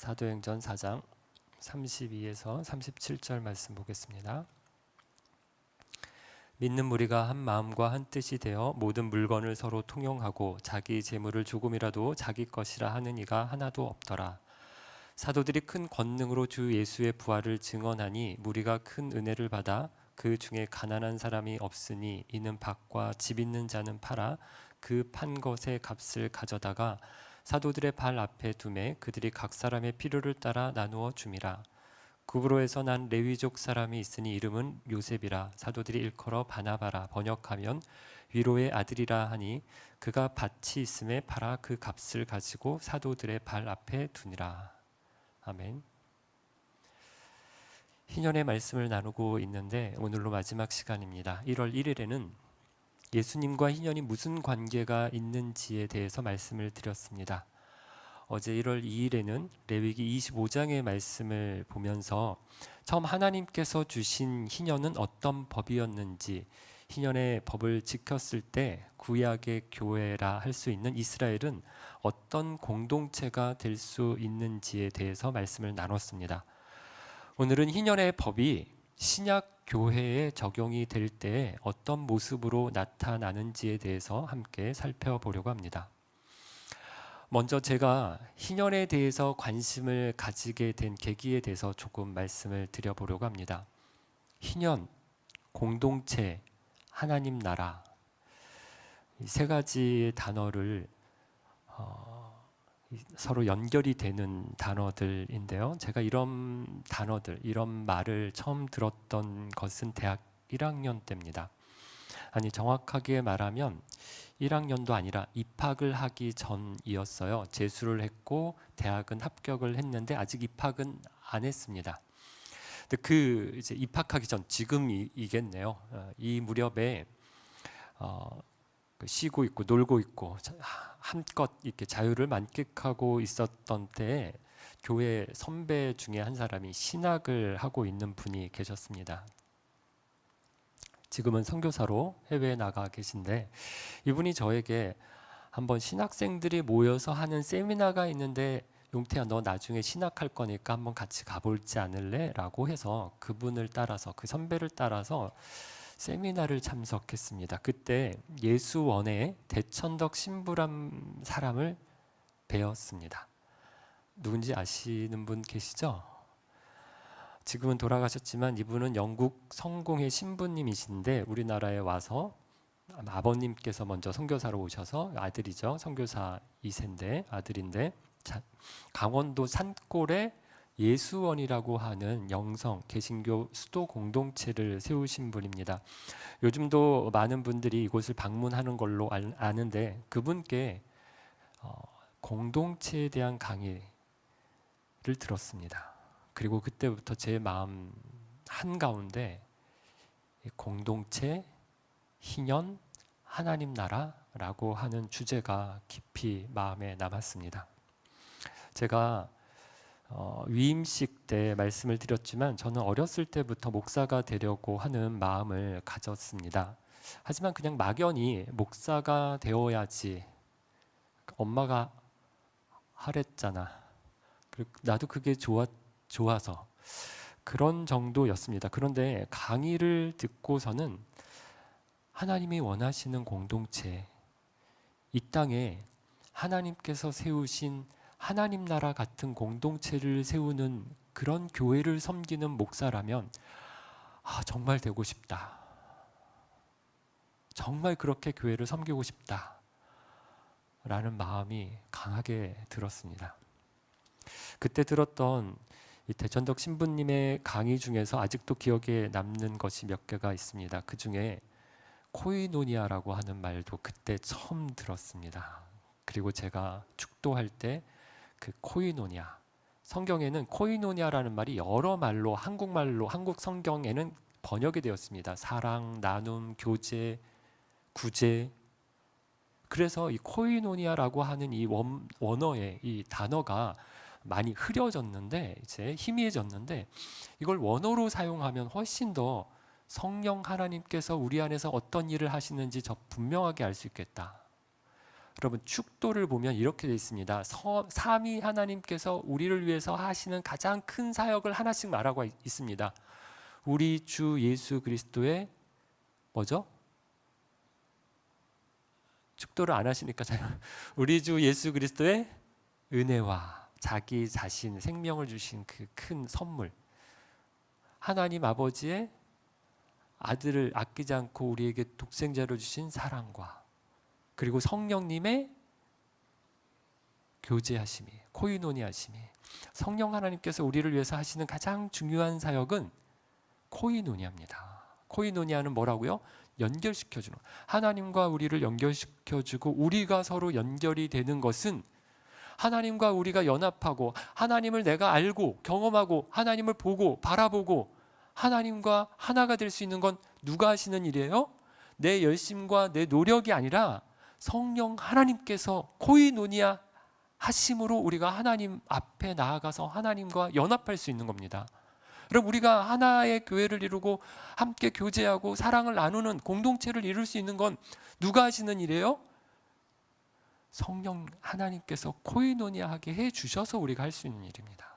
사도행전 4장 32에서 37절 말씀 보겠습니다. 믿는 무리가 한 마음과 한 뜻이 되어 모든 물건을 서로 통용하고 자기 재물을 조금이라도 자기 것이라 하는 이가 하나도 없더라. 사도들이 큰 권능으로 주 예수의 부활을 증언하니 무리가 큰 은혜를 받아 그 중에 가난한 사람이 없으니 이는 밭과 집 있는 자는 팔아 그 판 것의 값을 가져다가 사도들의 발 앞에 두매 그들이 각 사람의 필요를 따라 나누어 줌이라. 구브로에서 난 레위족 사람이 있으니 이름은 요셉이라. 사도들이 일컬어 바나바라 번역하면 위로의 아들이라 하니 그가 밭이 있음에 팔아 그 값을 가지고 사도들의 발 앞에 두니라. 아멘. 희년의 말씀을 나누고 있는데 오늘로 마지막 시간입니다. 1월 1일에는 예수님과 희년이 무슨 관계가 있는지에 대해서 말씀을 드렸습니다. 어제 1월 2일에는 레위기 25장의 말씀을 보면서 처음 하나님께서 주신 희년은 어떤 법이었는지, 희년의 법을 지켰을 때 구약의 교회라 할 수 있는 이스라엘은 어떤 공동체가 될 수 있는지에 대해서 말씀을 나눴습니다. 오늘은 희년의 법이 신약 교회에 적용이 될 때 어떤 모습으로 나타나는지에 대해서 함께 살펴보려고 합니다. 먼저 제가 희년에 대해서 관심을 가지게 된 계기에 대해서 조금 말씀을 드려보려고 합니다. 희년, 공동체, 하나님 나라, 이 세 가지 단어를 서로 연결이 되는 단어들인데요. 제가 이런 단어들, 이런 말을 처음 들었던 것은 대학 1학년 때입니다. 아니, 정확하게 말하면 1학년도 아니라 입학을 하기 전이었어요. 재수를 했고 대학은 합격을 했는데 아직 입학은 안 했습니다. 근데 이제 입학하기 전, 지금이겠네요. 이 무렵에 쉬고 있고 놀고 있고 한껏 이렇게 자유를 만끽하고 있었던 때에 교회 선배 중에 한 사람이 신학을 하고 있는 분이 계셨습니다. 지금은 선교사로 해외에 나가 계신데 이분이 저에게 한번 신학생들이 모여서 하는 세미나가 있는데 용태야, 너 나중에 신학할 거니까 한번 같이 가볼지 않을래? 라고 해서 그분을 따라서, 그 선배를 따라서 세미나를 참석했습니다. 그때 예수원의 대천덕 신부란 사람을 배웠습니다. 누군지 아시는 분 계시죠? 지금은 돌아가셨지만 이분은 영국 성공회 신부님이신데 우리나라에 와서 아버님께서 먼저 선교사로 오셔서, 아들이죠. 선교사 2세인데 아들인데, 강원도 산골에 예수원이라고 하는 영성 개신교 수도 공동체를 세우신 분입니다. 요즘도 많은 분들이 이곳을 방문하는 걸로 아는데 그분께 공동체에 대한 강의를 들었습니다. 그리고 그때부터 제 마음 한가운데 공동체, 희년, 하나님 나라라고 하는 주제가 깊이 마음에 남았습니다. 제가 위임식 때 말씀을 드렸지만 저는 어렸을 때부터 목사가 되려고 하는 마음을 가졌습니다. 하지만 그냥 막연히 목사가 되어야지, 엄마가 하랬잖아, 그리고 나도 그게 좋아서 그런 정도였습니다. 그런데 강의를 듣고서는 하나님이 원하시는 공동체, 이 땅에 하나님께서 세우신 하나님 나라 같은 공동체를 세우는 그런 교회를 섬기는 목사라면 정말 되고 싶다. 정말 그렇게 교회를 섬기고 싶다. 라는 마음이 강하게 들었습니다. 그때 들었던 이 대천덕 신부님의 강의 중에서 아직도 기억에 남는 것이 몇 개가 있습니다. 그 중에 코이노니아라고 하는 말도 그때 처음 들었습니다. 그리고 제가 축도할 때 그 코이노니아, 성경에는 코이노니아라는 말이 여러 말로, 한국말로, 한국 성경에는 번역이 되었습니다. 사랑, 나눔, 교제, 구제. 그래서 이 코이노니아라고 하는 이 원어의 이 단어가 많이 흐려졌는데, 이제 희미해졌는데, 이걸 원어로 사용하면 훨씬 더 성령 하나님께서 우리 안에서 어떤 일을 하시는지 저 분명하게 알 수 있겠다 여러분 축도를 보면 이렇게 되어 있습니다. 삼위 하나님께서 우리를 위해서 하시는 가장 큰 사역을 하나씩 말하고 있습니다. 우리 주 예수 그리스도의 뭐죠? 축도를 안 하시니까 잘 우리 주 예수 그리스도의 은혜와 자기 자신 생명을 주신 그 큰 선물, 하나님 아버지의 아들을 아끼지 않고 우리에게 독생자로 주신 사랑과 그리고 성령님의 교제하심이, 코이노니아심이, 성령 하나님께서 우리를 위해서 하시는 가장 중요한 사역은 코이노니아입니다. 코이노니아는 뭐라고요? 연결시켜주는, 하나님과 우리를 연결시켜주고 우리가 서로 연결이 되는 것은 하나님과 우리가 연합하고 하나님을 내가 알고 경험하고 하나님을 보고 바라보고 하나님과 하나가 될 수 있는 건 누가 하시는 일이에요? 내 열심과 내 노력이 아니라 성령 하나님께서 코이노니아 하심으로 우리가 하나님 앞에 나아가서 하나님과 연합할 수 있는 겁니다. 그럼 우리가 하나의 교회를 이루고 함께 교제하고 사랑을 나누는 공동체를 이룰 수 있는 건 누가 하시는 일이에요? 성령 하나님께서 코이노니아하게 해주셔서 우리가 할 수 있는 일입니다.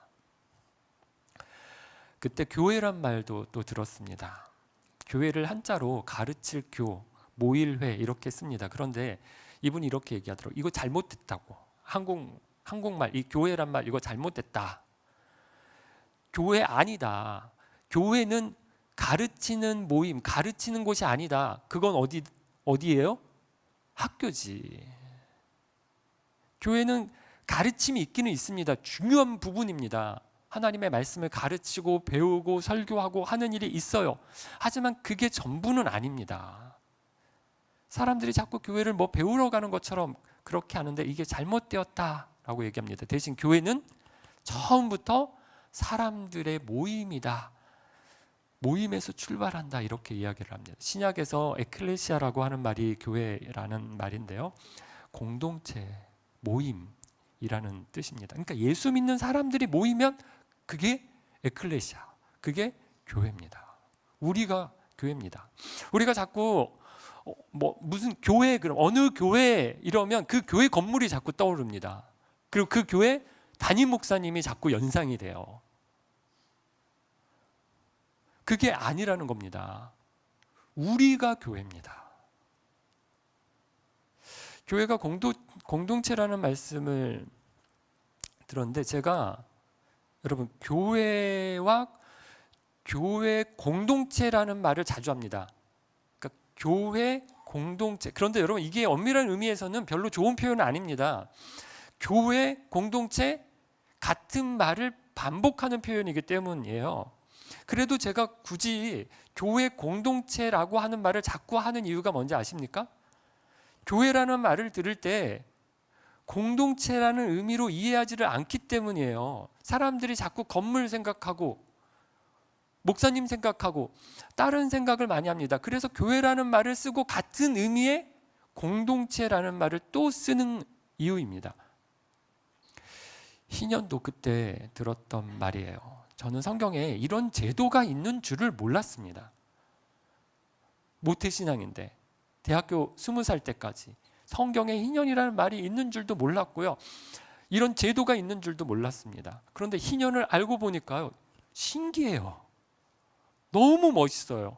그때 교회란 말도 또 들었습니다. 교회를 한자로 가르칠 교, 모일회 이렇게 씁니다. 그런데 이분이 이렇게 얘기하더라고요. 이거 잘못됐다고. 한국말 이 교회란 말 이거 잘못됐다. 교회 아니다. 교회는 가르치는 모임, 가르치는 곳이 아니다. 그건 어디예요? 학교지. 교회는 가르침이 있기는 있습니다. 중요한 부분입니다. 하나님의 말씀을 가르치고 배우고 설교하고 하는 일이 있어요. 하지만 그게 전부는 아닙니다. 사람들이 자꾸 교회를 뭐 배우러 가는 것처럼 그렇게 하는데 이게 잘못되었다라고 얘기합니다. 대신 교회는 처음부터 사람들의 모임이다. 모임에서 출발한다 이렇게 이야기를 합니다. 신약에서 에클레시아라고 하는 말이 교회라는 말인데요. 공동체, 모임이라는 뜻입니다. 그러니까 예수 믿는 사람들이 모이면 그게 에클레시아, 그게 교회입니다. 우리가 교회입니다. 우리가 자꾸 무슨 교회, 그럼 어느 교회 이러면 그 교회 건물이 자꾸 떠오릅니다. 그리고 그 교회 담임 목사님이 자꾸 연상이 돼요. 그게 아니라는 겁니다. 우리가 교회입니다. 교회가 공동체라는 말씀을 들었는데 제가 여러분 교회와 교회 공동체라는 말을 자주 합니다. 그러니까 교회 공동체. 그런데 여러분 이게 엄밀한 의미에서는 별로 좋은 표현은 아닙니다. 교회 공동체 같은 말을 반복하는 표현이기 때문이에요. 그래도 제가 굳이 교회 공동체라고 하는 말을 자꾸 하는 이유가 뭔지 아십니까? 교회라는 말을 들을 때 공동체라는 의미로 이해하지를 않기 때문이에요. 사람들이 자꾸 건물 생각하고 목사님 생각하고 다른 생각을 많이 합니다. 그래서 교회라는 말을 쓰고 같은 의미의 공동체라는 말을 또 쓰는 이유입니다. 희년도 그때 들었던 말이에요. 저는 성경에 이런 제도가 있는 줄을 몰랐습니다. 모태신앙인데 대학교 20살 때까지 성경에 희년이라는 말이 있는 줄도 몰랐고요. 이런 제도가 있는 줄도 몰랐습니다. 그런데 희년을 알고 보니까요. 신기해요. 너무 멋있어요.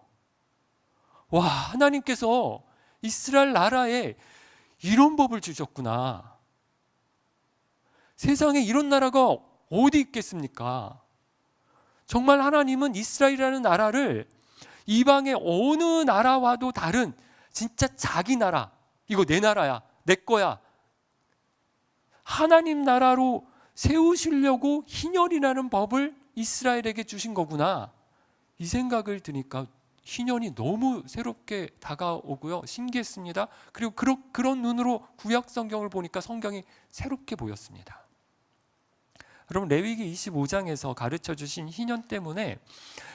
와, 하나님께서 이스라엘 나라에 이런 법을 주셨구나. 세상에 이런 나라가 어디 있겠습니까? 정말 하나님은 이스라엘이라는 나라를 이방의 어느 나라와도 다른 진짜 자기 나라, 이거 내 나라야, 내 거야, 하나님 나라로 세우시려고 희년이라는 법을 이스라엘에게 주신 거구나. 이 생각을 드니까 희년이 너무 새롭게 다가오고요. 신기했습니다. 그리고 그런 눈으로 구약 성경을 보니까 성경이 새롭게 보였습니다. 여러분 레위기 25장에서 가르쳐 주신 희년 때문에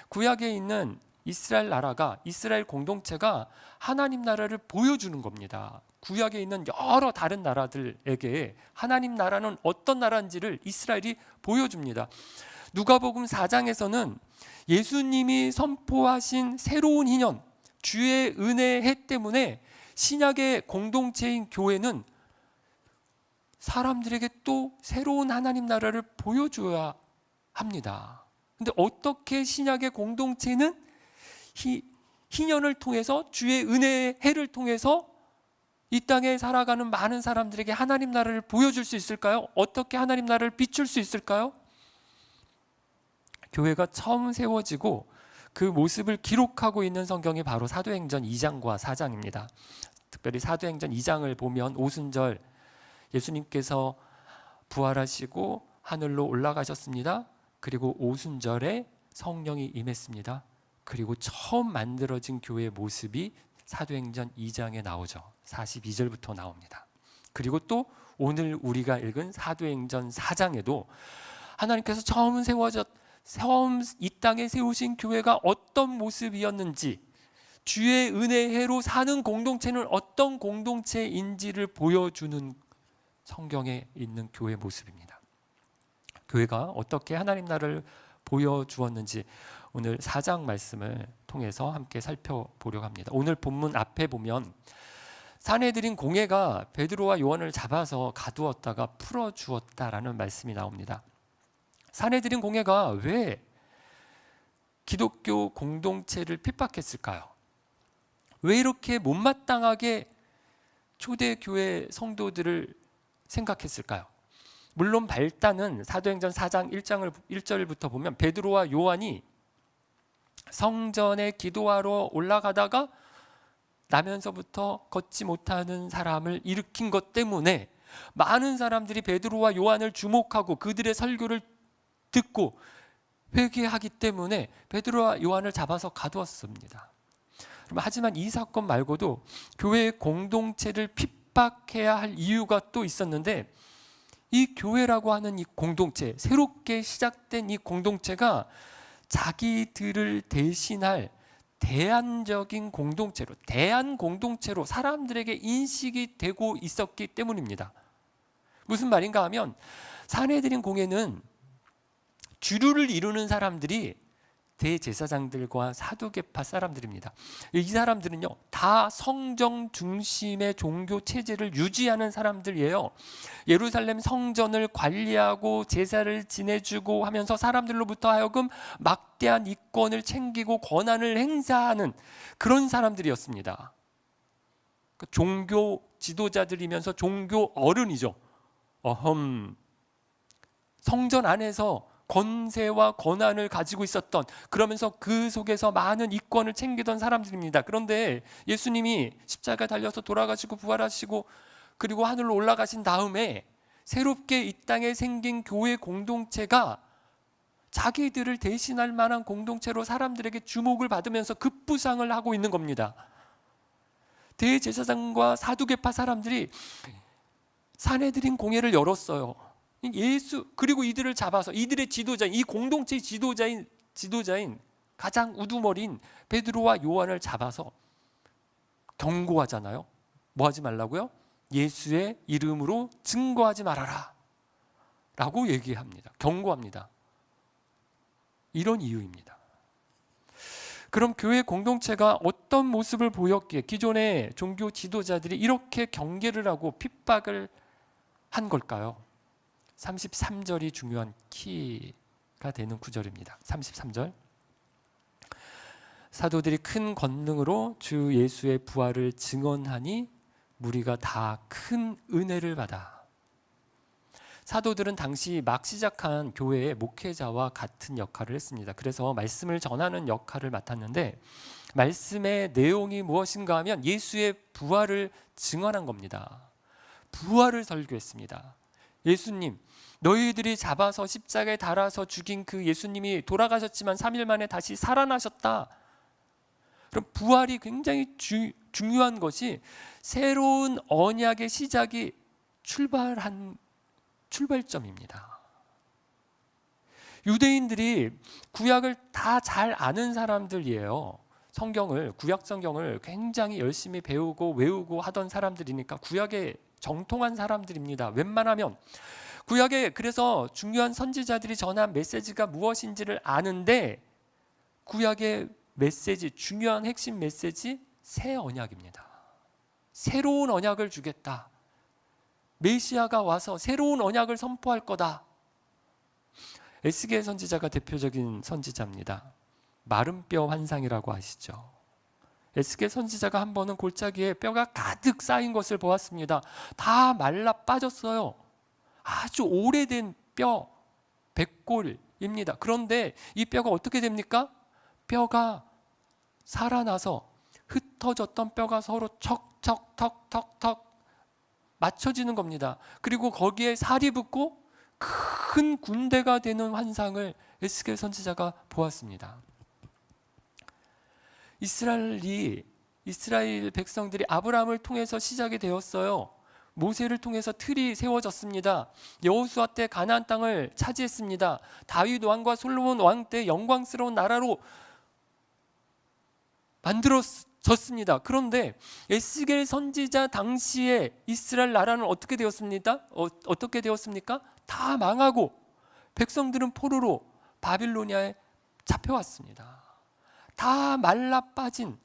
구약에 있는 이스라엘 나라가, 이스라엘 공동체가 하나님 나라를 보여주는 겁니다. 구약에 있는 여러 다른 나라들에게 하나님 나라는 어떤 나라인지를 이스라엘이 보여줍니다. 누가복음 4장에서는 예수님이 선포하신 새로운 희년, 주의 은혜의 해 때문에 신약의 공동체인 교회는 사람들에게 또 새로운 하나님 나라를 보여줘야 합니다. 근데 어떻게 신약의 공동체는 희년을 통해서, 주의 은혜의 해를 통해서 이 땅에 살아가는 많은 사람들에게 하나님 나라를 보여줄 수 있을까요? 어떻게 하나님 나라를 비출 수 있을까요? 교회가 처음 세워지고 그 모습을 기록하고 있는 성경이 바로 사도행전 2장과 4장입니다. 특별히 사도행전 2장을 보면 오순절 예수님께서 부활하시고 하늘로 올라가셨습니다. 그리고 오순절에 성령이 임했습니다. 그리고 처음 만들어진 교회의 모습이 사도행전 2장에 나오죠. 42절부터 나옵니다. 그리고 또 오늘 우리가 읽은 사도행전 4장에도 하나님께서 처음 이 땅에 세우신 교회가 어떤 모습이었는지, 주의 은혜의 해로 사는 공동체는 어떤 공동체인지를 보여주는 성경에 있는 교회 모습입니다. 교회가 어떻게 하나님 나라를 보여주었는지 오늘 4장 말씀을 통해서 함께 살펴보려고 합니다. 오늘 본문 앞에 보면 산헤드린 공회가 베드로와 요한을 잡아서 가두었다가 풀어주었다라는 말씀이 나옵니다. 산헤드린 공회가 왜 기독교 공동체를 핍박했을까요? 왜 이렇게 못마땅하게 초대교회 성도들을 생각했을까요? 물론 발단은 사도행전 4장 1절부터 보면 베드로와 요한이 성전에 기도하러 올라가다가 나면서부터 걷지 못하는 사람을 일으킨 것 때문에 많은 사람들이 베드로와 요한을 주목하고 그들의 설교를 듣고 회개하기 때문에 베드로와 요한을 잡아서 가두었습니다. 하지만 이 사건 말고도 교회의 공동체를 핍박해야 할 이유가 또 있었는데, 이 교회라고 하는 이 공동체, 새롭게 시작된 이 공동체가 자기들을 대신할 대안적인 공동체로, 대안 공동체로 사람들에게 인식이 되고 있었기 때문입니다. 무슨 말인가 하면 산헤드린 공회는 주류를 이루는 사람들이 대제사장들과 사두개파 사람들입니다. 이 사람들은요, 다 성정 중심의 종교 체제를 유지하는 사람들이에요. 예루살렘 성전을 관리하고 제사를 지내주고 하면서 사람들로부터 하여금 막대한 이권을 챙기고 권한을 행사하는 그런 사람들이었습니다. 종교 지도자들이면서 종교 어른이죠. 성전 안에서 권세와 권한을 가지고 있었던, 그러면서 그 속에서 많은 이권을 챙기던 사람들입니다. 그런데 예수님이 십자가에 달려서 돌아가시고 부활하시고 그리고 하늘로 올라가신 다음에 새롭게 이 땅에 생긴 교회 공동체가 자기들을 대신할 만한 공동체로 사람들에게 주목을 받으면서 급부상을 하고 있는 겁니다. 대제사장과 사두개파 사람들이 산헤드린 공회를 열었어요. 그리고 이들을 잡아서 이들의 지도자인, 이 공동체의 지도자인 가장 우두머리인 베드로와 요한을 잡아서 경고하잖아요. 뭐 하지 말라고요? 예수의 이름으로 증거하지 말아라 라고 얘기합니다. 경고합니다. 이런 이유입니다. 그럼 교회 공동체가 어떤 모습을 보였기에 기존의 종교 지도자들이 이렇게 경계를 하고 핍박을 한 걸까요? 33절이 중요한 키가 되는 구절입니다. 33절. 사도들이 큰 권능으로 주 예수의 부활을 증언하니 무리가 다 큰 은혜를 받아. 사도들은 당시 막 시작한 교회의 목회자와 같은 역할을 했습니다. 그래서 말씀을 전하는 역할을 맡았는데, 말씀의 내용이 무엇인가 하면 예수의 부활을 증언한 겁니다. 부활을 설교했습니다. 예수님, 너희들이 잡아서 십자가에 달아서 죽인 그 예수님이 돌아가셨지만 3일 만에 다시 살아나셨다. 그럼 부활이 굉장히 중요한 것이, 새로운 언약의 시작이 출발점입니다. 유대인들이 구약을 다 잘 아는 사람들이에요. 구약 성경을 굉장히 열심히 배우고 외우고 하던 사람들이니까 구약에 정통한 사람들입니다. 웬만하면 구약에, 그래서 중요한 선지자들이 전한 메시지가 무엇인지를 아는데, 구약의 메시지, 중요한 핵심 메시지, 새 언약입니다. 새로운 언약을 주겠다. 메시아가 와서 새로운 언약을 선포할 거다. 에스겔 선지자가 대표적인 선지자입니다. 마른 뼈 환상이라고 아시죠? 에스겔 선지자가 한 번은 골짜기에 뼈가 가득 쌓인 것을 보았습니다. 다 말라 빠졌어요. 아주 오래된 뼈, 백골입니다. 그런데 이 뼈가 어떻게 됩니까? 뼈가 살아나서 흩어졌던 뼈가 서로 척척 맞춰지는 겁니다. 그리고 거기에 살이 붙고 큰 군대가 되는 환상을 에스겔 선지자가 보았습니다. 이스라엘 백성들이 아브라함을 통해서 시작이 되었어요. 모세를 통해서 틀이 세워졌습니다. 여호수아 때 가나안 땅을 차지했습니다. 다윗 왕과 솔로몬 왕 때 영광스러운 나라로 만들어졌습니다. 그런데 에스겔 선지자 당시에 이스라엘 나라는 어떻게 되었습니까? 어떻게 되었습니까? 다 망하고 백성들은 포로로 바빌로니아에 잡혀왔습니다. 다 말라버린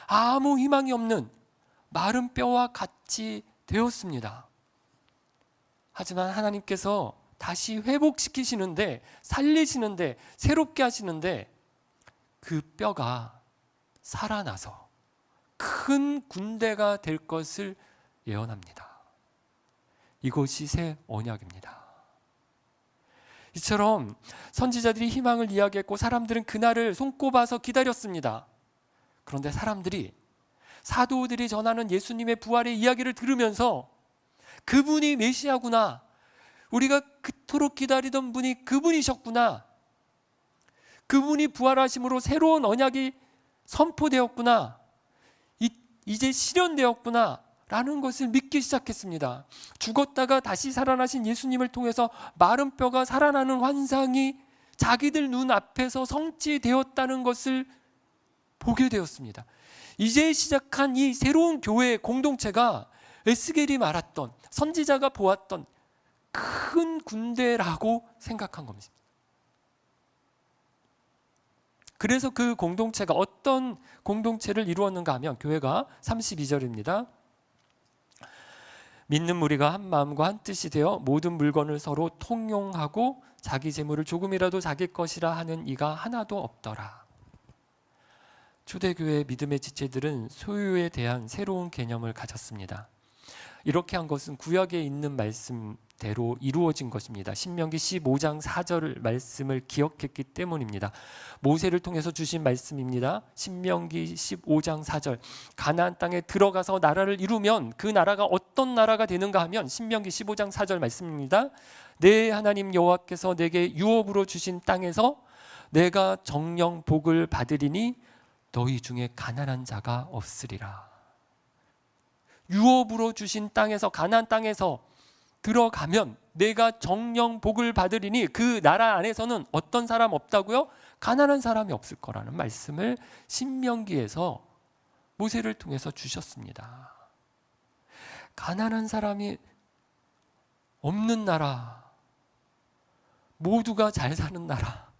아무 희망이 없는 마른 뼈와 같이 되었습니다. 하지만 하나님께서 다시 회복시키시는데, 살리시는데, 새롭게 하시는데 그 뼈가 살아나서 큰 군대가 될 것을 예언합니다. 이것이 새 언약입니다. 이처럼 선지자들이 희망을 이야기했고 사람들은 그날을 손꼽아서 기다렸습니다. 그런데 사도들이 전하는 예수님의 부활의 이야기를 들으면서 그분이 메시아구나, 우리가 그토록 기다리던 분이 그분이셨구나, 그분이 부활하심으로 새로운 언약이 선포되었구나, 이제 실현되었구나 라는 것을 믿기 시작했습니다. 죽었다가 다시 살아나신 예수님을 통해서 마른 뼈가 살아나는 환상이 자기들 눈앞에서 성취되었다는 것을 보게 되었습니다. 이제 시작한 이 새로운 교회의 공동체가 에스겔이 말했던, 선지자가 보았던 큰 군대라고 생각한 겁니다. 그래서 그 공동체가 어떤 공동체를 이루었는가 하면 교회가 32절입니다. 믿는 무리가 한 마음과 한 뜻이 되어 모든 물건을 서로 통용하고 자기 재물을 조금이라도 자기 것이라 하는 이가 하나도 없더라. 초대교회의 믿음의 지체들은 소유에 대한 새로운 개념을 가졌습니다. 이렇게 한 것은 구약에 있는 말씀대로 이루어진 것입니다. 신명기 15장 4절 말씀을 기억했기 때문입니다. 모세를 통해서 주신 말씀입니다. 신명기 15장 4절, 가나안 땅에 들어가서 나라를 이루면 그 나라가 어떤 나라가 되는가 하면 신명기 15장 4절 말씀입니다. 내 하나님 여호와께서 내게 유업으로 주신 땅에서 내가 정령 복을 받으리니 너희 중에 가난한 자가 없으리라. 유업으로 주신 땅에서, 가나안 땅에서 들어가면 내가 정령 복을 받으리니 그 나라 안에서는 어떤 사람 없다고요? 가난한 사람이 없을 거라는 말씀을 신명기에서 모세를 통해서 주셨습니다. 가난한 사람이 없는 나라, 모두가 잘 사는 나라.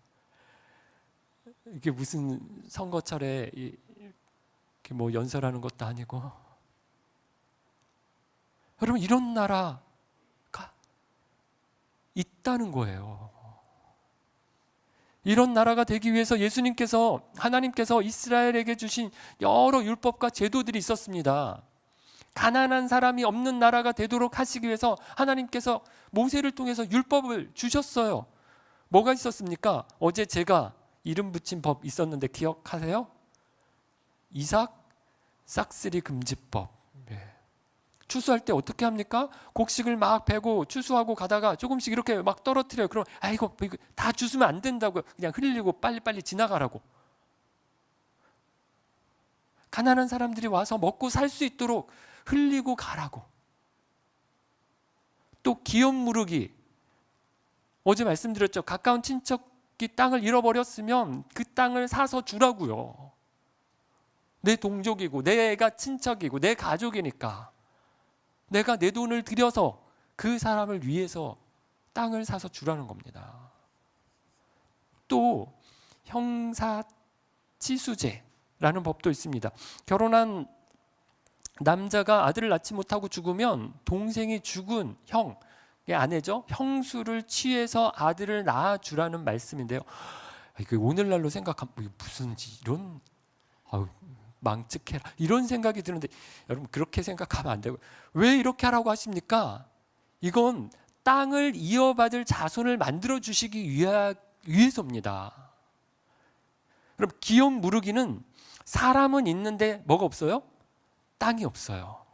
이게 무슨 선거철에 이렇게 뭐 연설하는 것도 아니고, 여러분, 이런 나라가 있다는 거예요. 이런 나라가 되기 위해서 하나님께서 이스라엘에게 주신 여러 율법과 제도들이 있었습니다. 가난한 사람이 없는 나라가 되도록 하시기 위해서 하나님께서 모세를 통해서 율법을 주셨어요. 뭐가 있었습니까? 어제 제가 이름 붙인 법 있었는데 기억하세요? 이삭 싹쓸이 금지법. 추수할 때 어떻게 합니까? 곡식을 막 베고 추수하고 가다가 조금씩 이렇게 막 떨어뜨려요. 그럼 이거 다 주스면 안 된다고요. 그냥 흘리고 빨리빨리 지나가라고. 가난한 사람들이 와서 먹고 살 수 있도록 흘리고 가라고. 또 기업 무르기. 어제 말씀드렸죠. 가까운 친척이 땅을 잃어버렸으면 그 땅을 사서 주라고요. 내 동족이고 내가 친척이고 내 가족이니까 내가 내 돈을 들여서 그 사람을 위해서 땅을 사서 주라는 겁니다. 또 형사치수제라는 법도 있습니다. 결혼한 남자가 아들을 낳지 못하고 죽으면 동생이 죽은 형, 아내죠, 형수를 취해서 아들을 낳아주라는 말씀인데요. 이거 오늘날로 생각하면 무슨 이런 망측해라 이런 생각이 드는데, 여러분 그렇게 생각하면 안 되고, 왜 이렇게 하라고 하십니까? 이건 땅을 이어받을 자손을 만들어 주시기 위해서입니다. 그럼 기업 무르기는 사람은 있는데 뭐가 없어요? 땅이 없어요.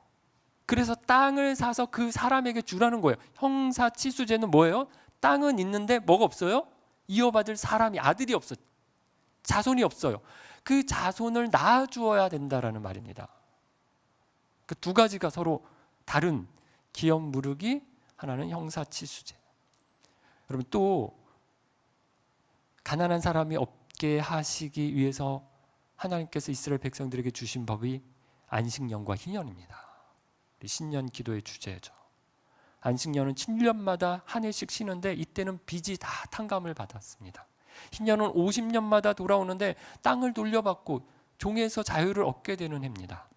그래서 땅을 사서 그 사람에게 주라는 거예요. 형사치수제는 뭐예요? 땅은 있는데 뭐가 없어요? 이어받을 사람이, 아들이 없어요. 자손이 없어요. 그 자손을 낳아주어야 된다라는 말입니다. 그 두 가지가 서로 다른 기업 무르기, 하나는 형사치수제. 여러분 또 가난한 사람이 없게 하시기 위해서 하나님께서 이스라엘 백성들에게 주신 법이 안식년과 희년입니다. 우리 신년 기도의 주제죠. 안식년은 7년마다 한 해씩 쉬는데 이때는 빚이 다 탕감을 받았습니다. 희년은 50년마다 돌아오는데 땅을 돌려받고 종에서 자유를 얻게 되는 해입니다.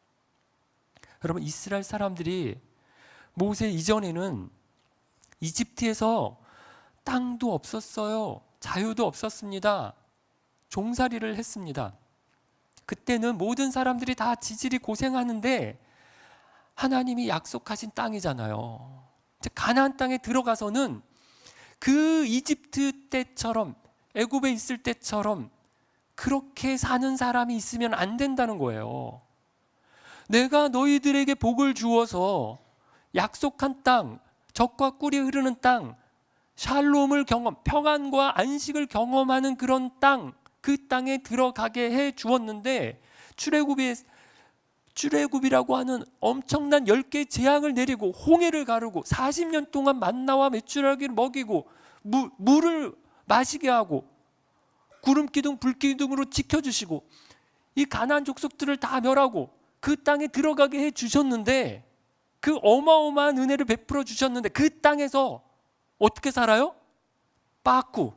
여러분 이스라엘 사람들이 모세 이전에는 이집트에서 땅도 없었어요. 자유도 없었습니다. 종살이를 했습니다. 그때는 모든 사람들이 다 지질이 고생하는데 하나님이 약속하신 땅이잖아요. 가나안 땅에 들어가서는 그 이집트 때처럼, 애굽에 있을 때처럼 그렇게 사는 사람이 있으면 안 된다는 거예요. 내가 너희들에게 복을 주어서 약속한 땅, 젖과 꿀이 흐르는 땅, 샬롬을 경험, 평안과 안식을 경험하는 그런 땅, 그 땅에 들어가게 해 주었는데 출애굽이라고 하는 엄청난 10개의 재앙을 내리고 홍해를 가르고 40년 동안 만나와 메추라기를 먹이고 물을 마시게 하고 구름기둥 불기둥으로 지켜주시고 이 가나안 족속들을 다 멸하고 그 땅에 들어가게 해 주셨는데, 그 어마어마한 은혜를 베풀어 주셨는데 그 땅에서 어떻게 살아요? 빠꾸.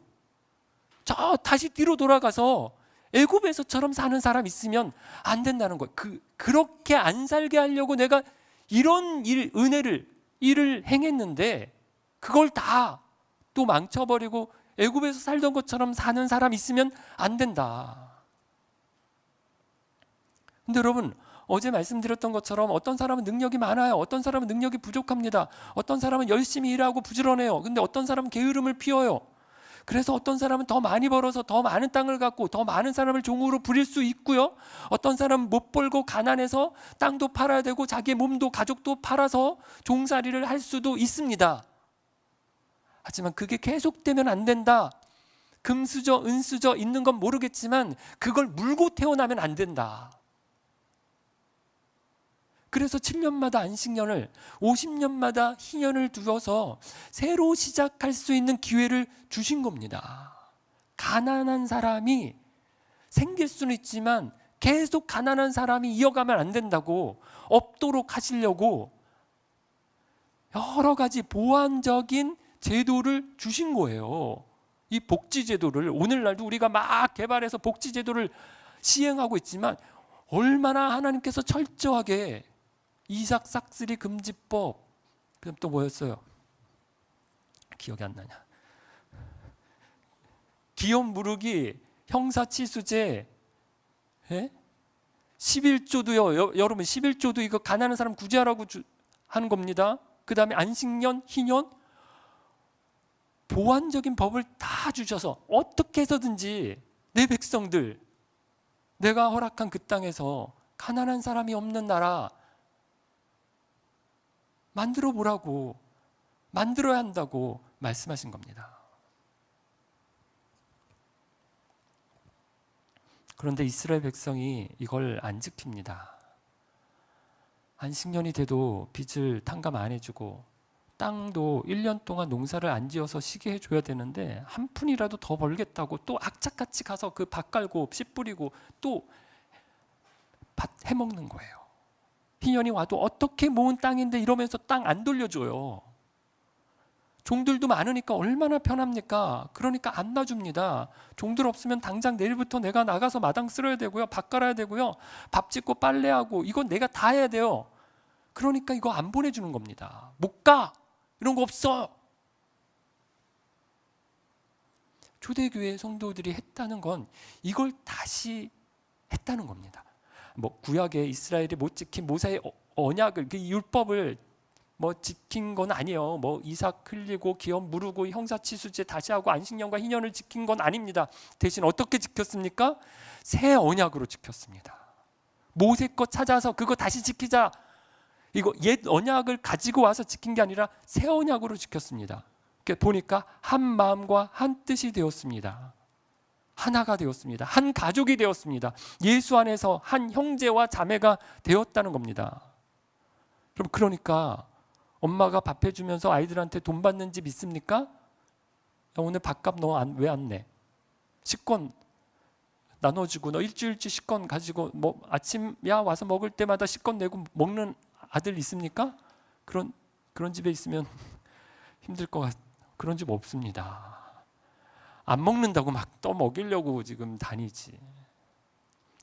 저 다시 뒤로 돌아가서 애굽에서처럼 사는 사람 있으면 안 된다는 거예요. 그렇게 안 살게 하려고 내가 이런 일을 행했는데 그걸 다 또 망쳐버리고 애굽에서 살던 것처럼 사는 사람 있으면 안 된다. 근데 여러분 어제 말씀드렸던 것처럼 어떤 사람은 능력이 많아요. 어떤 사람은 능력이 부족합니다. 어떤 사람은 열심히 일하고 부지런해요. 근데 어떤 사람은 게으름을 피워요. 그래서 어떤 사람은 더 많이 벌어서 더 많은 땅을 갖고 더 많은 사람을 종으로 부릴 수 있고요. 어떤 사람은 못 벌고 가난해서 땅도 팔아야 되고 자기의 몸도 가족도 팔아서 종살이를 할 수도 있습니다. 하지만 그게 계속되면 안 된다. 금수저 은수저 있는 건 모르겠지만 그걸 물고 태어나면 안 된다. 그래서 7년마다 안식년을, 50년마다 희년을 두어서 새로 시작할 수 있는 기회를 주신 겁니다. 가난한 사람이 생길 수는 있지만 계속 가난한 사람이 이어가면 안 된다고, 없도록 하시려고 여러 가지 보완적인 제도를 주신 거예요. 이 복지제도를 오늘날도 우리가 막 개발해서 복지제도를 시행하고 있지만 얼마나 하나님께서 철저하게 이삭 싹쓸이 금지법, 그다음 또 뭐였어요? 기억이 안 나냐? 기업 무르기, 형사치수제, 11조도요. 여러분 11조도 이거 가난한 사람 구제하라고 하는 겁니다. 그 다음에 안식년, 희년, 보완적인 법을 다 주셔서 어떻게 해서든지 내 백성들, 내가 허락한 그 땅에서 가난한 사람이 없는 나라 만들어 보라고, 만들어야 한다고 말씀하신 겁니다. 그런데 이스라엘 백성이 이걸 안 지킵니다. 안식년이 돼도 빚을 탕감 안 해주고 땅도 1년 동안 농사를 안 지어서 쉬게 해줘야 되는데 한 푼이라도 더 벌겠다고 또 악착같이 가서 그 밭 갈고 씨 뿌리고 또 밭 해먹는 거예요. 희년이 와도 어떻게 모은 땅인데 이러면서 땅 안 돌려줘요. 종들도 많으니까 얼마나 편합니까? 그러니까 안 놔줍니다. 종들 없으면 당장 내일부터 내가 나가서 마당 쓸어야 되고요, 밥 갈아야 되고요, 밥 짓고 빨래하고 이건 내가 다 해야 돼요. 그러니까 이거 안 보내주는 겁니다. 못 가! 이런 거 없어! 초대교회 성도들이 했다는 건 이걸 다시 했다는 겁니다. 뭐 구약의 이스라엘이 못 지킨 모세의 언약을, 그 율법을 뭐 지킨 건 아니에요. 뭐 이삭 흘리고 기업 무르고 형사치수제 다시 하고 안식년과 희년을 지킨 건 아닙니다. 대신 어떻게 지켰습니까? 새 언약으로 지켰습니다. 모세 것 찾아서 그거 다시 지키자. 이거 옛 언약을 가지고 와서 지킨 게 아니라 새 언약으로 지켰습니다. 보니까 한 마음과 한 뜻이 되었습니다. 하나가 되었습니다. 한 가족이 되었습니다. 예수 안에서 한 형제와 자매가 되었다는 겁니다. 그럼 그러니까 엄마가 밥 해주면서 아이들한테 돈 받는 집 있습니까? 야, 오늘 밥값 너 왜 안 내? 식권 나눠주고 너 일주일치 식권 가지고 뭐 아침 야 와서 먹을 때마다 식권 내고 먹는 아들 있습니까? 그런 집에 있으면 힘들 것 같. 그런 집 없습니다. 안 먹는다고 막 또 먹이려고 지금 다니지.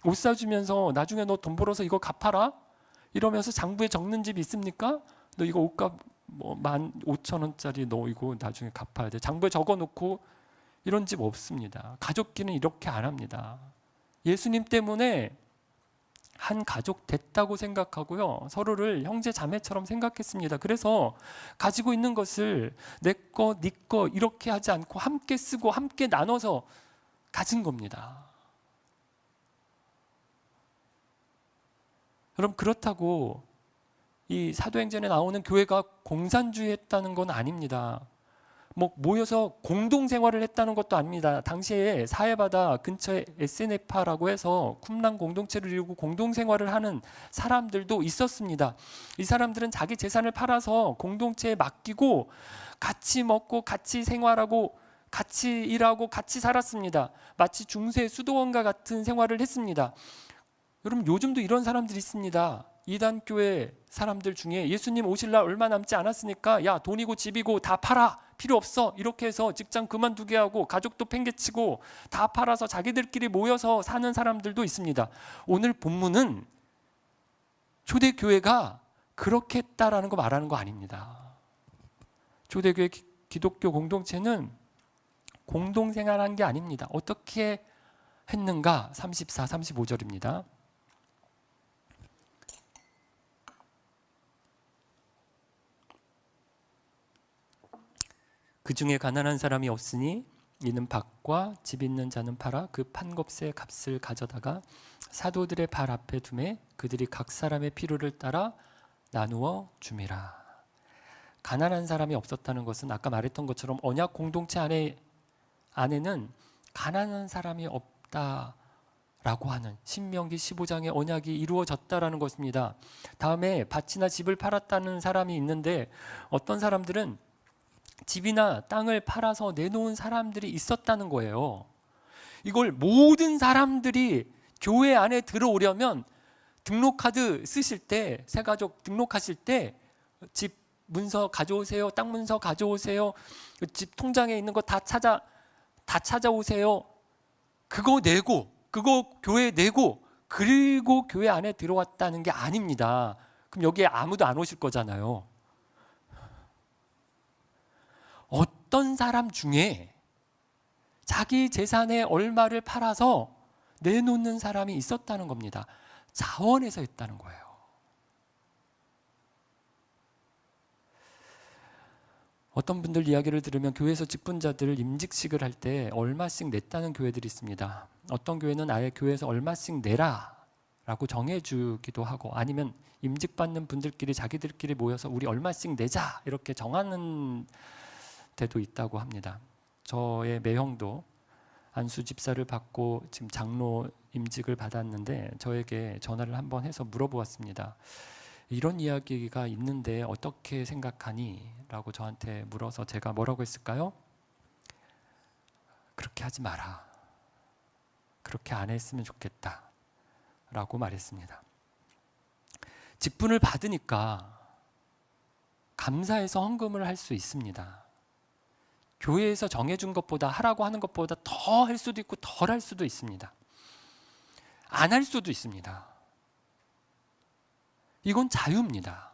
옷 사주면서 나중에 너 돈 벌어서 이거 갚아라 이러면서 장부에 적는 집 있습니까? 너 이거 옷값 뭐 15,000원짜리 너 이거 나중에 갚아야 돼. 장부에 적어놓고 이런 집 없습니다. 가족끼리는 이렇게 안 합니다. 예수님 때문에 한 가족 됐다고 생각하고요. 서로를 형제 자매처럼 생각했습니다. 그래서 가지고 있는 것을 내 거, 네 거 이렇게 하지 않고 함께 쓰고 함께 나눠서 가진 겁니다. 그럼 그렇다고 이 사도행전에 나오는 교회가 공산주의 했다는 건 아닙니다. 뭐 모여서 공동생활을 했다는 것도 아닙니다. 당시에 사해바다 근처에 에스네파라고 해서 쿰란 공동체를 이루고 공동생활을 하는 사람들도 있었습니다. 이 사람들은 자기 재산을 팔아서 공동체에 맡기고 같이 먹고 같이 생활하고 같이 일하고 같이 살았습니다. 마치 중세 수도원과 같은 생활을 했습니다. 여러분 요즘도 이런 사람들이 있습니다. 이단교회 사람들 중에 예수님 오실 날 얼마 남지 않았으니까 야 돈이고 집이고 다 팔아 필요 없어 이렇게 해서 직장 그만두게 하고 가족도 팽개치고 다 팔아서 자기들끼리 모여서 사는 사람들도 있습니다. 오늘 본문은 초대교회가 그렇게 했다라는 거 말하는 거 아닙니다. 초대교회 기독교 공동체는 공동생활한 게 아닙니다. 어떻게 했는가? 34, 35절입니다. 그 중에 가난한 사람이 없으니 이는 밭과 집 있는 자는 팔아 그 판 값의 값을 가져다가 사도들의 발 앞에 두매 그들이 각 사람의 필요를 따라 나누어 줌이라. 가난한 사람이 없었다는 것은 아까 말했던 것처럼 언약 공동체 안에는 가난한 사람이 없다라고 하는 신명기 15장의 언약이 이루어졌다라는 것입니다. 다음에 밭이나 집을 팔았다는 사람이 있는데 어떤 사람들은 집이나 땅을 팔아서 내놓은 사람들이 있었다는 거예요. 이걸 모든 사람들이 교회 안에 들어오려면 등록카드 쓰실 때, 새가족 등록하실 때 집 문서 가져오세요, 땅 문서 가져오세요, 집 통장에 있는 거 다 찾아오세요. 그거 내고, 그거 교회에 내고, 그리고 교회 안에 들어왔다는 게 아닙니다. 그럼 여기에 아무도 안 오실 거잖아요. 어떤 사람 중에 자기 재산의 얼마를 팔아서 내놓는 사람이 있었다는 겁니다. 자원해서 했다는 거예요. 어떤 분들 이야기를 들으면 교회에서 직분자들 임직식을 할 때 얼마씩 냈다는 교회들이 있습니다. 어떤 교회는 아예 교회에서 얼마씩 내라 라고 정해주기도 하고 아니면 임직받는 분들끼리 자기들끼리 모여서 우리 얼마씩 내자 이렇게 정하는 때도 있다고 합니다. 저의 매형도 안수 집사를 받고 지금 장로 임직을 받았는데 저에게 전화를 한번 해서 물어보았습니다. 이런 이야기가 있는데 어떻게 생각하니? 라고 저한테 물어서 제가 뭐라고 했을까요? 그렇게 하지 마라. 그렇게 안 했으면 좋겠다. 라고 말했습니다. 직분을 받으니까 감사해서 헌금을 할 수 있습니다. 교회에서 정해준 것보다 하라고 하는 것보다 더 할 수도 있고 덜 할 수도 있습니다. 안 할 수도 있습니다. 이건 자유입니다.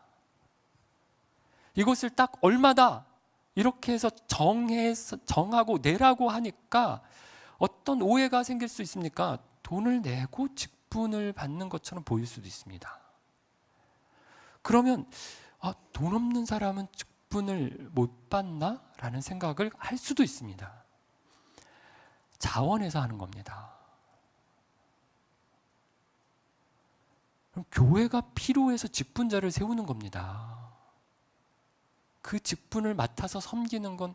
이것을 딱 얼마다 이렇게 해서 정하고 내라고 하니까 어떤 오해가 생길 수 있습니까? 돈을 내고 직분을 받는 것처럼 보일 수도 있습니다. 그러면 돈 없는 사람은 직분을 못 받나? 라는 생각을 할 수도 있습니다. 자원해서 하는 겁니다. 그럼 교회가 필요해서 직분자를 세우는 겁니다. 그 직분을 맡아서 섬기는 건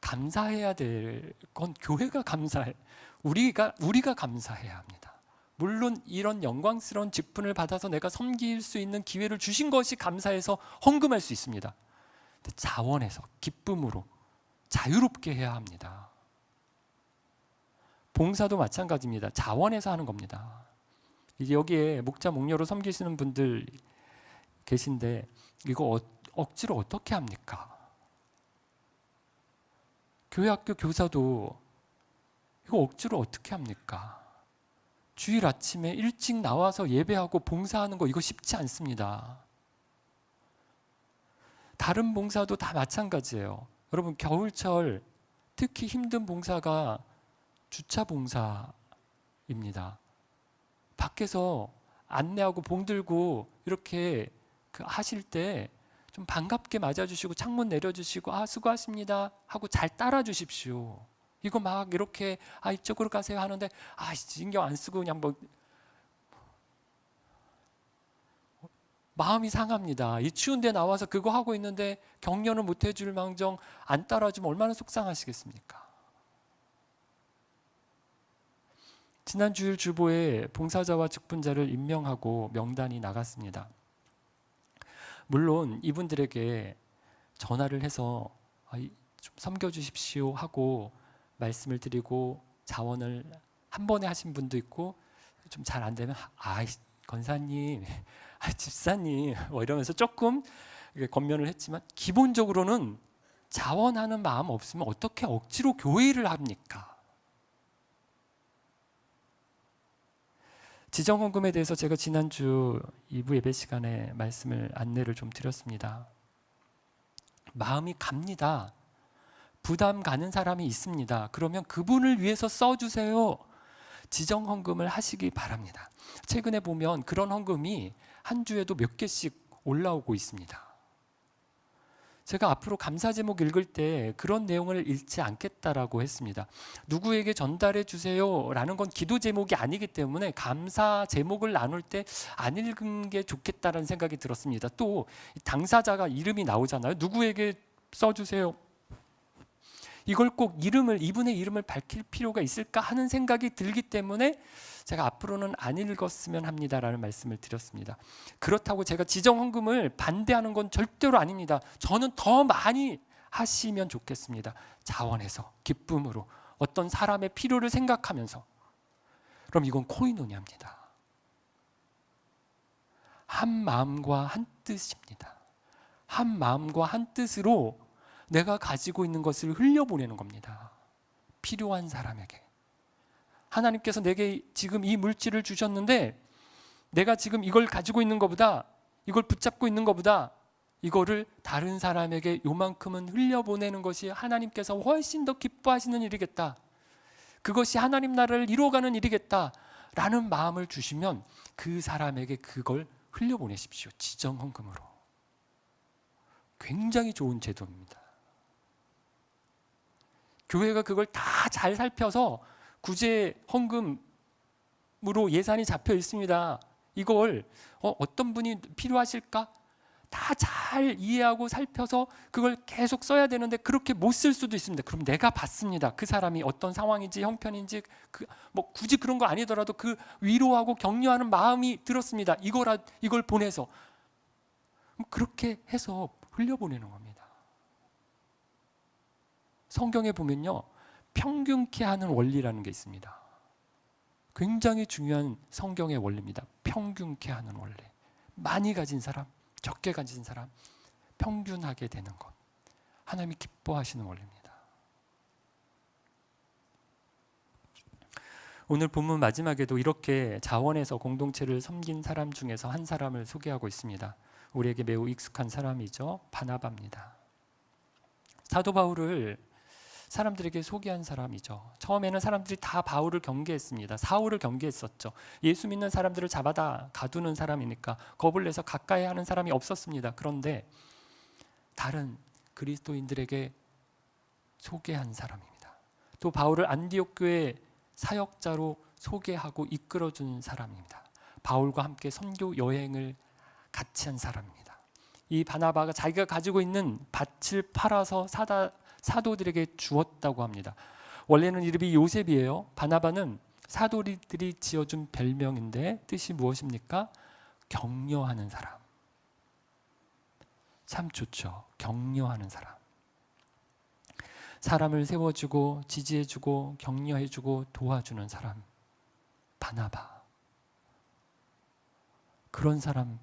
감사해야 될 건 교회가 감사해. 우리가 감사해야 합니다. 물론 이런 영광스러운 직분을 받아서 내가 섬길 수 있는 기회를 주신 것이 감사해서 헌금할 수 있습니다. 근데 자원해서 기쁨으로 자유롭게 해야 합니다. 봉사도 마찬가지입니다. 자원해서 하는 겁니다. 이제 여기에 목자 목녀로 섬기시는 분들 계신데 이거 억지로 어떻게 합니까? 교회 학교 교사도 이거 억지로 어떻게 합니까? 주일 아침에 일찍 나와서 예배하고 봉사하는 거 이거 쉽지 않습니다. 다른 봉사도 다 마찬가지예요. 여러분 겨울철 특히 힘든 봉사가 주차 봉사입니다. 밖에서 안내하고 봉 들고 이렇게 하실 때 좀 반갑게 맞아주시고 창문 내려주시고 수고하십니다 하고 잘 따라주십시오. 이거 막 이렇게 이쪽으로 가세요 하는데 신경 안 쓰고 그냥 마음이 상합니다. 이 추운 데 나와서 그거 하고 있는데 격려는 못 해줄 망정 안 따라주면 얼마나 속상하시겠습니까? 지난 주일 주보에 봉사자와 직분자를 임명하고 명단이 나갔습니다. 물론 이분들에게 전화를 해서 좀 섬겨주십시오 하고 말씀을 드리고 자원을 한 번에 하신 분도 있고 좀 잘 안 되면 권사님, 집사님 이러면서 조금 권면을 했지만 기본적으로는 자원하는 마음 없으면 어떻게 억지로 교회를 합니까? 지정헌금에 대해서 제가 지난주 2부 예배 시간에 안내를 좀 드렸습니다. 마음이 갑니다. 부담 가는 사람이 있습니다. 그러면 그분을 위해서 써주세요. 지정헌금을 하시기 바랍니다. 최근에 보면 그런 헌금이 한 주에도 몇 개씩 올라오고 있습니다. 제가 앞으로 감사 제목 읽을 때 그런 내용을 읽지 않겠다라고 했습니다. 누구에게 전달해 주세요라는 건 기도 제목이 아니기 때문에 감사 제목을 나눌 때 안 읽은 게 좋겠다라는 생각이 들었습니다. 또 당사자가 이름이 나오잖아요. 누구에게 써주세요. 이걸 꼭 이분의 이름을 밝힐 필요가 있을까 하는 생각이 들기 때문에 제가 앞으로는 안 읽었으면 합니다라는 말씀을 드렸습니다. 그렇다고 제가 지정헌금을 반대하는 건 절대로 아닙니다. 저는 더 많이 하시면 좋겠습니다. 자원해서 기쁨으로 어떤 사람의 필요를 생각하면서. 그럼 이건 코이노니아입니다. 한 마음과 한 뜻입니다. 한 마음과 한 뜻으로 내가 가지고 있는 것을 흘려보내는 겁니다. 필요한 사람에게. 하나님께서 내게 지금 이 물질을 주셨는데 내가 지금 이걸 가지고 있는 것보다, 이걸 붙잡고 있는 것보다 이거를 다른 사람에게 요만큼은 흘려보내는 것이 하나님께서 훨씬 더 기뻐하시는 일이겠다. 그것이 하나님 나라를 이루어가는 일이겠다 라는 마음을 주시면 그 사람에게 그걸 흘려보내십시오. 지정헌금으로. 굉장히 좋은 제도입니다. 교회가 그걸 다 잘 살펴서 구제 헌금으로 예산이 잡혀 있습니다. 이걸 어떤 분이 필요하실까? 다 잘 이해하고 살펴서 그걸 계속 써야 되는데 그렇게 못 쓸 수도 있습니다. 그럼 내가 받습니다. 그 사람이 어떤 상황인지 형편인지 굳이 그런 거 아니더라도 그 위로하고 격려하는 마음이 들었습니다. 이걸 보내서 그렇게 해서 흘려보내는 겁니다. 성경에 보면요, 평균케 하는 원리라는 게 있습니다. 굉장히 중요한 성경의 원리입니다. 평균케 하는 원리. 많이 가진 사람, 적게 가진 사람, 평균하게 되는 것. 하나님이 기뻐하시는 원리입니다. 오늘 본문 마지막에도 이렇게 자원해서 공동체를 섬긴 사람 중에서 한 사람을 소개하고 있습니다. 우리에게 매우 익숙한 사람이죠. 바나바입니다. 사도 바울을 사람들에게 소개한 사람이죠. 처음에는 사람들이 다 바울을 경계했습니다. 사울을 경계했었죠. 예수 믿는 사람들을 잡아다 가두는 사람이니까 겁을 내서 가까이 하는 사람이 없었습니다. 그런데 다른 그리스도인들에게 소개한 사람입니다. 또 바울을 안디옥 교회 사역자로 소개하고 이끌어준 사람입니다. 바울과 함께 선교 여행을 같이 한 사람입니다. 이 바나바가 자기가 가지고 있는 밭을 팔아서 사도들에게 주었다고 합니다. 원래는 이름이 요셉이에요. 바나바는 사도들이 지어준 별명인데 뜻이 무엇입니까? 격려하는 사람. 참 좋죠. 격려하는 사람. 사람을 세워주고 지지해주고 격려해주고 도와주는 사람. 바나바. 그런 사람,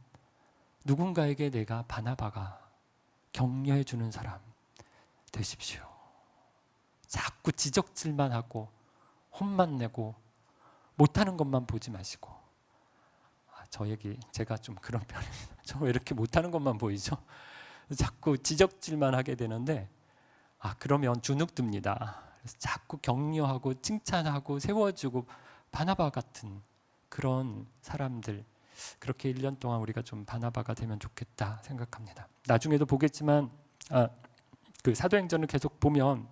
누군가에게 내가 바나바가 격려해주는 사람 되십시오. 자꾸 지적질만 하고 혼만 내고 못하는 것만 보지 마시고. 저 얘기 제가 좀 그런 편입니다. 저 왜 이렇게 못하는 것만 보이죠? 자꾸 지적질만 하게 되는데 그러면 주눅듭니다. 그래서 자꾸 격려하고 칭찬하고 세워주고 바나바 같은 그런 사람들, 그렇게 1년 동안 우리가 좀 바나바가 되면 좋겠다 생각합니다. 나중에도 보겠지만 그 사도행전을 계속 보면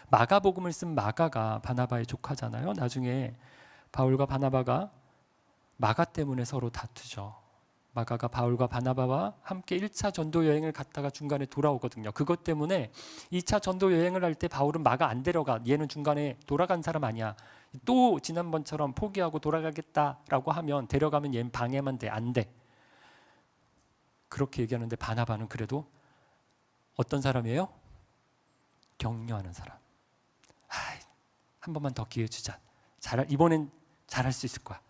마가복음을 쓴 마가가 바나바의 조카잖아요. 나중에 바울과 바나바가 마가 때문에 서로 다투죠. 마가가 바울과 바나바와 함께 1차 전도 여행을 갔다가 중간에 돌아오거든요. 그것 때문에 2차 전도 여행을 할 때 바울은 마가 안 데려가. 얘는 중간에 돌아간 사람 아니야. 또 지난번처럼 포기하고 돌아가겠다라고 하면 데려가면 얘는 방해만 돼. 안 돼. 그렇게 얘기하는데 바나바는 그래도 어떤 사람이에요? 격려하는 사람. 한 번만 더 기회 주자. 이번엔 잘할 수 있을 거야.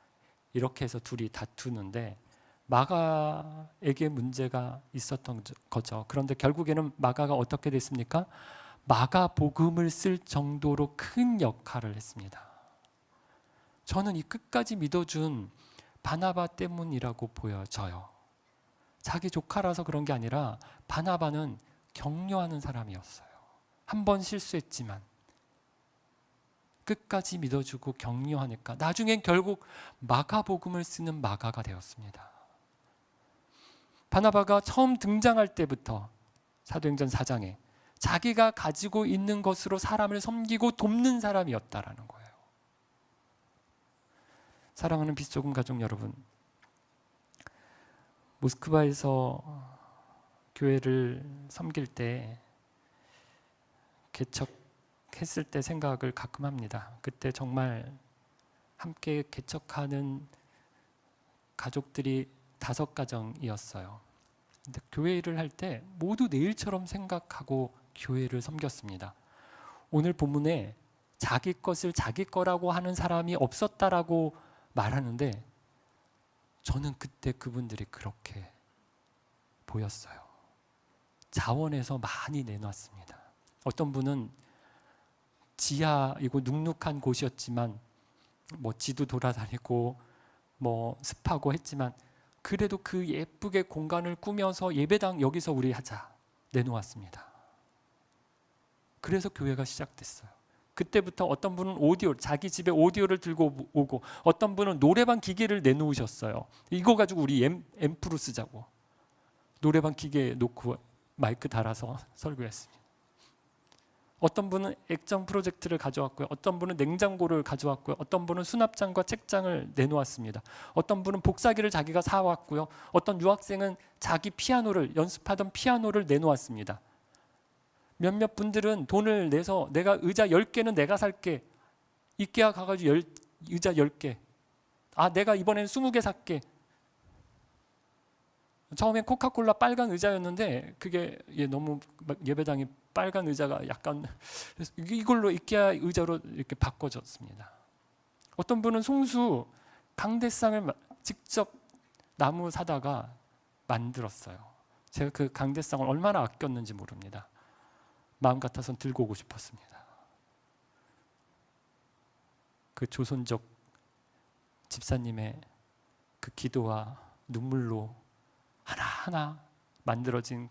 이렇게 해서 둘이 다투는데 마가에게 문제가 있었던 거죠. 그런데 결국에는 마가가 어떻게 됐습니까? 마가복음을 쓸 정도로 큰 역할을 했습니다. 저는 이 끝까지 믿어준 바나바 때문이라고 보여져요. 자기 조카라서 그런 게 아니라 바나바는 격려하는 사람이었어요. 한 번 실수했지만 끝까지 믿어주고 격려하니까 나중엔 결국 마가복음을 쓰는 마가가 되었습니다. 바나바가 처음 등장할 때부터 사도행전 4장에 자기가 가지고 있는 것으로 사람을 섬기고 돕는 사람이었다라는 거예요. 사랑하는 빛소금 가족 여러분, 모스크바에서 교회를 섬길 때 개척했을 때 생각을 가끔 합니다. 그때 정말 함께 개척하는 가족들이 5가정이었어요. 근데 교회 일을 할 때 모두 내 일처럼 생각하고 교회를 섬겼습니다. 오늘 본문에 자기 것을 자기 거라고 하는 사람이 없었다라고 말하는데 저는 그때 그분들이 그렇게 보였어요. 자원에서 많이 내놨습니다. 어떤 분은 지하이고 눅눅한 곳이었지만 지도 돌아다니고 습하고 했지만 그래도 그 예쁘게 공간을 꾸며서 예배당 여기서 우리 하자 내놓았습니다. 그래서 교회가 시작됐어요. 그때부터 어떤 분은 자기 집에 오디오를 들고 오고 어떤 분은 노래방 기계를 내놓으셨어요. 이거 가지고 우리 앰프로 쓰자고 노래방 기계 놓고 마이크 달아서 설교했습니다. 어떤 분은 액정 프로젝트를 가져왔고요. 어떤 분은 냉장고를 가져왔고요. 어떤 분은 수납장과 책장을 내놓았습니다. 어떤 분은 복사기를 자기가 사왔고요. 어떤 유학생은 자기 연습하던 피아노를 내놓았습니다. 몇몇 분들은 돈을 내서 내가 의자 10개는 내가 살게. 이케아 가가지고 의자 10개. 내가 이번에는 20개 살게. 처음엔 코카콜라 빨간 의자였는데 그게 너무 예배당이 빨간 의자가 약간 이걸로 이케아 의자로 이렇게 바꿔졌습니다. 어떤 분은 송수 강대상을 직접 나무 사다가 만들었어요. 제가 그 강대상을 얼마나 아꼈는지 모릅니다. 마음 같아서는 들고 오고 싶었습니다. 그 조선족 집사님의 그 기도와 눈물로 하나하나 만들어진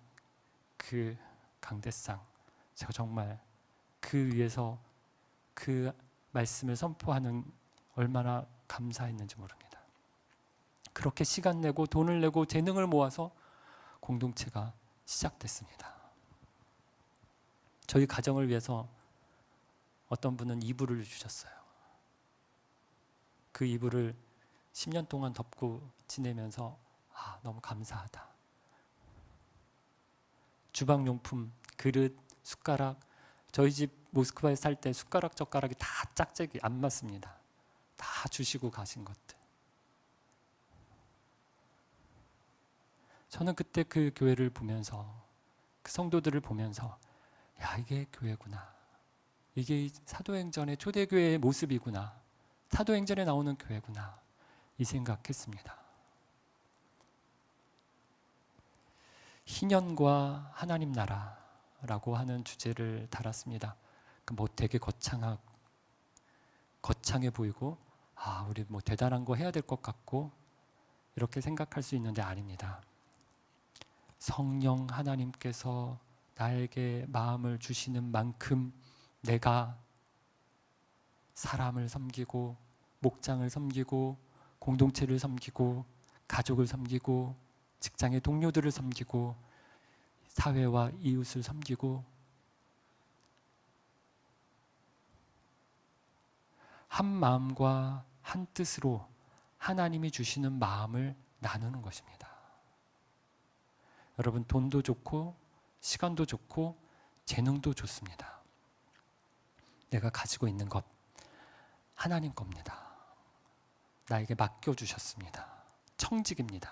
그 강대상, 제가 정말 그 위에서 그 말씀을 선포하는 얼마나 감사했는지 모릅니다. 그렇게 시간 내고 돈을 내고 재능을 모아서 공동체가 시작됐습니다. 저희 가정을 위해서 어떤 분은 이불을 주셨어요. 그 이불을 10년 동안 덮고 지내면서 너무 감사하다. 주방용품, 그릇, 숟가락, 저희 집 모스크바에 살 때 숟가락 젓가락이 다 짝짝이 안 맞습니다. 다 주시고 가신 것들. 저는 그때 그 교회를 보면서, 그 성도들을 보면서, 야, 이게 교회구나. 이게 사도행전의 초대교회의 모습이구나. 사도행전에 나오는 교회구나. 이 생각했습니다. 희년과 하나님 나라라고 하는 주제를 달았습니다. 뭐 되게 거창해 보이고, 우리 뭐 대단한 거 해야 될 것 같고 이렇게 생각할 수 있는데 아닙니다. 성령 하나님께서 나에게 마음을 주시는 만큼 내가 사람을 섬기고 목장을 섬기고 공동체를 섬기고 가족을 섬기고 직장의 동료들을 섬기고 사회와 이웃을 섬기고 한 마음과 한 뜻으로 하나님이 주시는 마음을 나누는 것입니다. 여러분, 돈도 좋고 시간도 좋고 재능도 좋습니다. 내가 가지고 있는 것 하나님 겁니다. 나에게 맡겨주셨습니다. 청직입니다.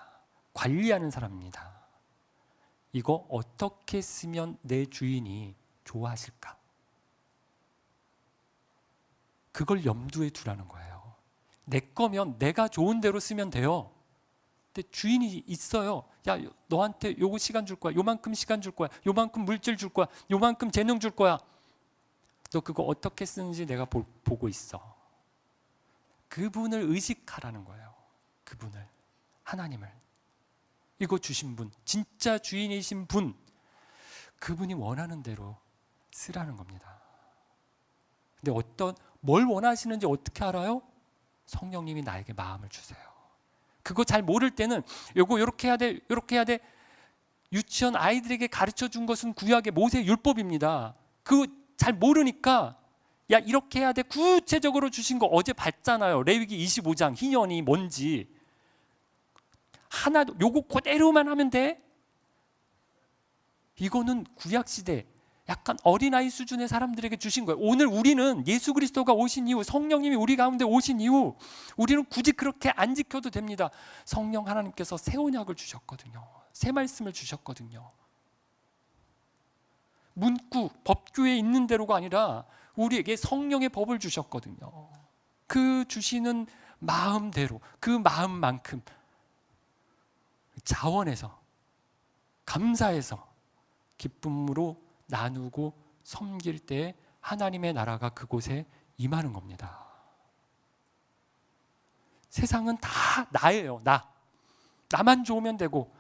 관리하는 사람입니다. 이거 어떻게 쓰면 내 주인이 좋아하실까? 그걸 염두에 두라는 거예요. 내 거면 내가 좋은 대로 쓰면 돼요. 근데 주인이 있어요. 야, 너한테 요거 시간 줄 거야. 요만큼 시간 줄 거야. 요만큼 물질 줄 거야. 요만큼 재능 줄 거야. 너 그거 어떻게 쓰는지 내가 보고 있어. 그분을 의식하라는 거예요. 그분을, 하나님을. 이거 주신 분, 진짜 주인이신 분, 그분이 원하는 대로 쓰라는 겁니다. 근데 뭘 원하시는지 어떻게 알아요? 성령님이 나에게 마음을 주세요. 그거 잘 모를 때는 요거 요렇게 해야 돼, 요렇게 해야 돼. 유치원 아이들에게 가르쳐 준 것은 구약의 모세 율법입니다. 그거 잘 모르니까 야, 이렇게 해야 돼. 구체적으로 주신 거 어제 봤잖아요. 레위기 25장 희년이 뭔지. 하나도 요거 그대로만 하면 돼. 이거는 구약시대 약간 어린아이 수준의 사람들에게 주신 거예요. 오늘 우리는 예수 그리스도가 오신 이후, 성령님이 우리 가운데 오신 이후 우리는 굳이 그렇게 안 지켜도 됩니다. 성령 하나님께서 새 언약을 주셨거든요. 새 말씀을 주셨거든요. 문구, 법규에 있는 대로가 아니라 우리에게 성령의 법을 주셨거든요. 그 주시는 마음대로, 그 마음만큼 자원해서, 감사해서, 기쁨으로 나누고 섬길 때 하나님의 나라가 그곳에 임하는 겁니다. 세상은 다 나예요. 나만 좋으면 되고,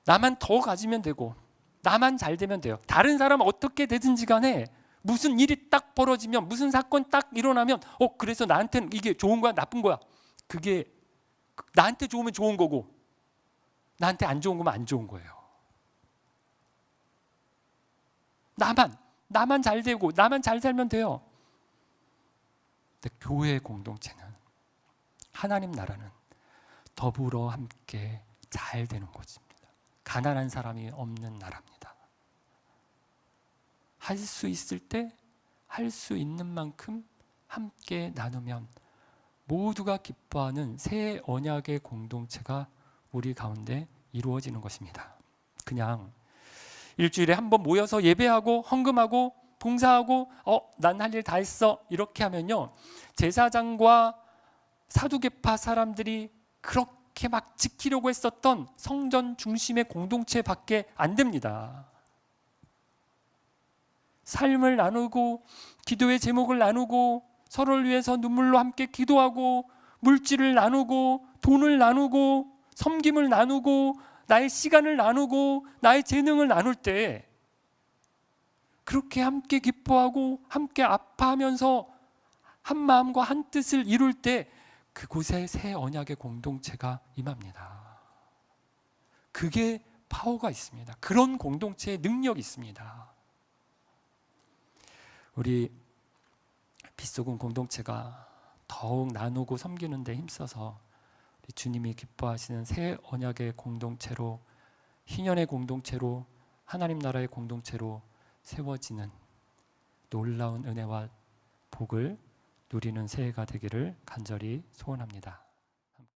나만 더 가지면 되고, 나만 잘 되면 돼요. 다른 사람 어떻게 되든지 간에 무슨 일이 딱 벌어지면, 무슨 사건 딱 일어나면 그래서 나한테는 이게 좋은 거야, 나쁜 거야. 그게 나한테 좋으면 좋은 거고 나한테 안 좋은 거면 안 좋은 거예요. 나만 잘 되고 나만 잘 살면 돼요. 근데 교회 공동체는, 하나님 나라는 더불어 함께 잘 되는 곳입니다. 가난한 사람이 없는 나라입니다. 할 수 있을 때 할 수 있는 만큼 함께 나누면 모두가 기뻐하는 새 언약의 공동체가 우리 가운데 이루어지는 것입니다. 그냥 일주일에 한 번 모여서 예배하고 헌금하고 봉사하고 난 할 일 다 했어 이렇게 하면요, 제사장과 사두개파 사람들이 그렇게 막 지키려고 했었던 성전 중심의 공동체밖에 안 됩니다. 삶을 나누고 기도의 제목을 나누고 서로를 위해서 눈물로 함께 기도하고 물질을 나누고 돈을 나누고 섬김을 나누고 나의 시간을 나누고 나의 재능을 나눌 때, 그렇게 함께 기뻐하고 함께 아파하면서 한 마음과 한 뜻을 이룰 때 그곳에 새 언약의 공동체가 임합니다. 그게 파워가 있습니다. 그런 공동체의 능력이 있습니다. 우리 빛소금 공동체가 더욱 나누고 섬기는 데 힘써서 우리 주님이 기뻐하시는 새 언약의 공동체로, 희년의 공동체로, 하나님 나라의 공동체로 세워지는 놀라운 은혜와 복을 누리는 새해가 되기를 간절히 소원합니다.